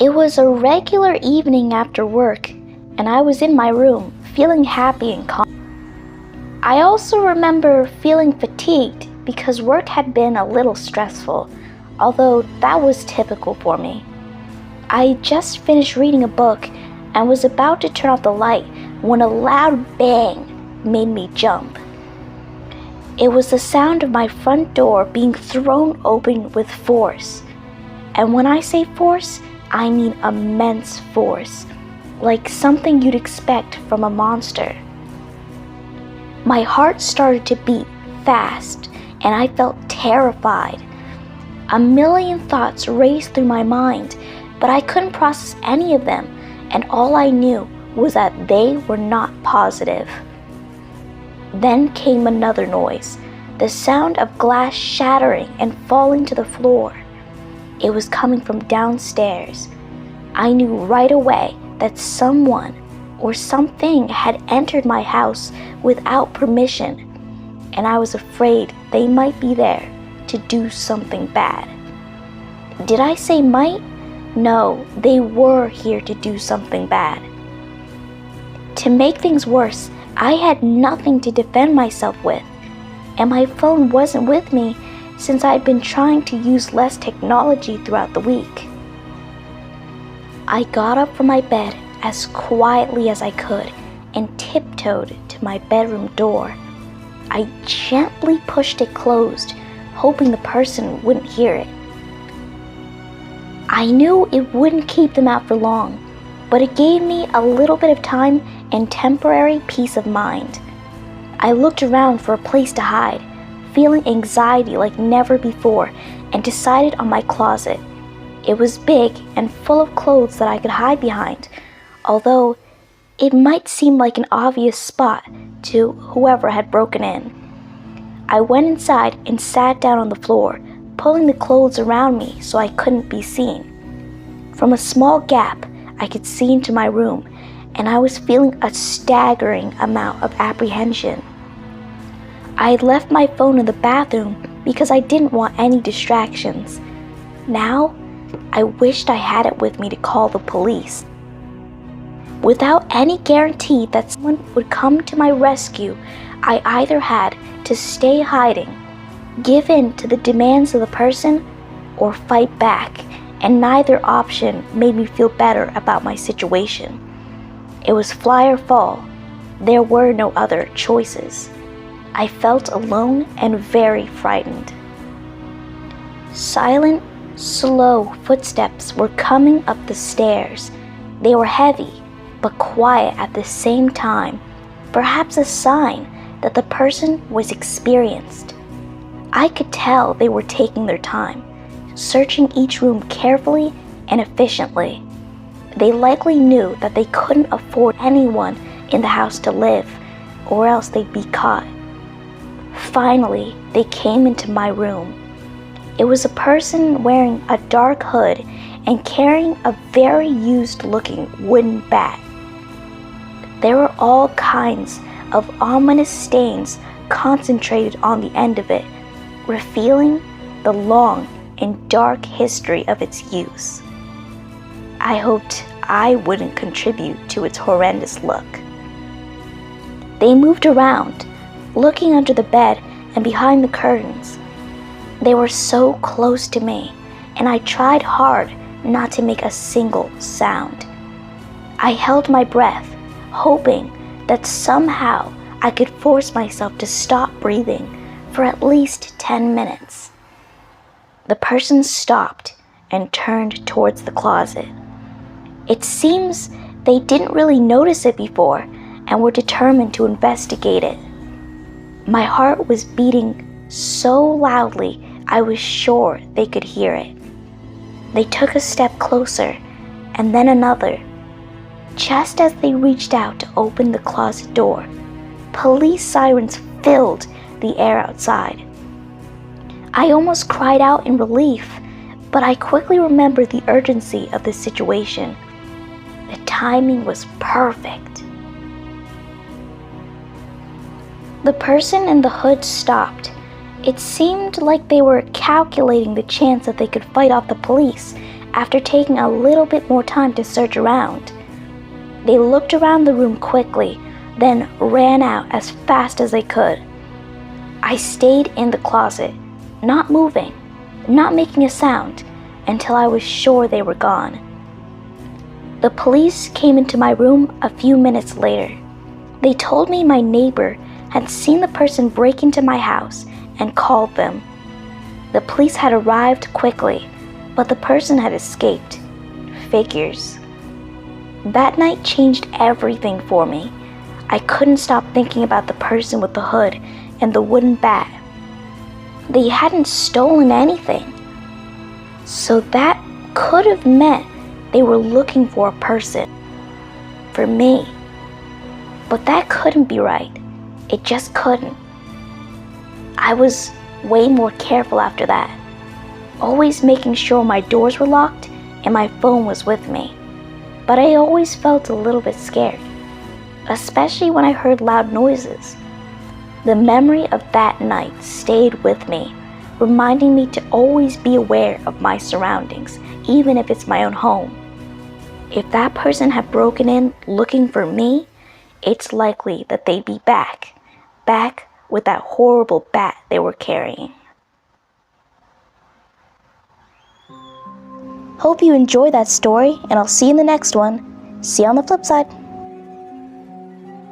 It was a regular evening after work, and I was in my room, feeling happy and calm. I also remember feeling fatigued because work had been a little stressful, although that was typical for me. I just finished reading a book and was about to turn off the light when a loud bang made me jump. It was the sound of my front door being thrown open with force. And when I say force, I mean immense force, like something you'd expect from a monster. My heart started to beat fast, and I felt terrified. A million thoughts raced through my mind, but I couldn't process any of them, and all I knew was that they were not positive. Then came another noise, the sound of glass shattering and falling to the floor. It was coming from downstairs. I knew right away that someone or something had entered my house without permission, and I was afraid they might be there to do something bad. Did I say might? No, they were here to do something bad. To make things worse, I had nothing to defend myself with, and my phone wasn't with me since I'd been trying to use less technology throughout the week. I got up from my bed as quietly as I could and tiptoed to my bedroom door. I gently pushed it closed, hoping the person wouldn't hear it. I knew it wouldn't keep them out for long, but it gave me a little bit of time and temporary peace of mind. I looked around for a place to hide, feeling anxiety like never before, and decided on my closet. It was big and full of clothes that I could hide behind, although it might seem like an obvious spot to whoever had broken in. I went inside and sat down on the floor, pulling the clothes around me so I couldn't be seen. From a small gap, I could see into my room, and I was feeling a staggering amount of apprehension. I had left my phone in the bathroom because I didn't want any distractions. Now, I wished I had it with me to call the police. Without any guarantee that someone would come to my rescue, I either had to stay hiding, give in to the demands of the person, or fight back, and neither option made me feel better about my situation. It was fly or fall. There were no other choices. I felt alone and very frightened. Silent, slow footsteps were coming up the stairs. They were heavy, but quiet at the same time, perhaps a sign that the person was experienced. I could tell they were taking their time, searching each room carefully and efficiently. They likely knew that they couldn't afford anyone in the house to live, or else they'd be caught. Finally, they came into my room. It was a person wearing a dark hood and carrying a very used-looking wooden bat. There were all kinds of ominous stains concentrated on the end of it, revealing the long and dark history of its use. I hoped I wouldn't contribute to its horrendous look. They moved around, looking under the bed and behind the curtains. They were so close to me, and I tried hard not to make a single sound. I held my breath, hoping that somehow I could force myself to stop breathing for at least 10 minutes. The person stopped and turned towards the closet. It seems they didn't really notice it before and were determined to investigate it. My heart was beating so loudly I was sure they could hear it. They took a step closer and then another. Just as they reached out to open the closet door, police sirens filled the air outside. I almost cried out in relief, but I quickly remembered the urgency of the situation. The timing was perfect. The person in the hood stopped. It seemed like they were calculating the chance that they could fight off the police after taking a little bit more time to search around. They looked around the room quickly, then ran out as fast as they could. I stayed in the closet, not moving, not making a sound, until I was sure they were gone. The police came into my room a few minutes later. They told me my neighbor had seen the person break into my house and called them. The police had arrived quickly, but the person had escaped. Figures. That night changed everything for me. I couldn't stop thinking about the person with the hood and the wooden bat. They hadn't stolen anything. So that could have meant they were looking for a person. For me. But that couldn't be right. It just couldn't. I was way more careful after that, always making sure my doors were locked and my phone was with me. But I always felt a little bit scared, especially when I heard loud noises. The memory of that night stayed with me, reminding me to always be aware of my surroundings, even if it's my own home. If that person had broken in looking for me, it's likely that they'd be back with that horrible bat they were carrying. Hope you enjoyed that story, and I'll see you in the next one. See you on the flip side.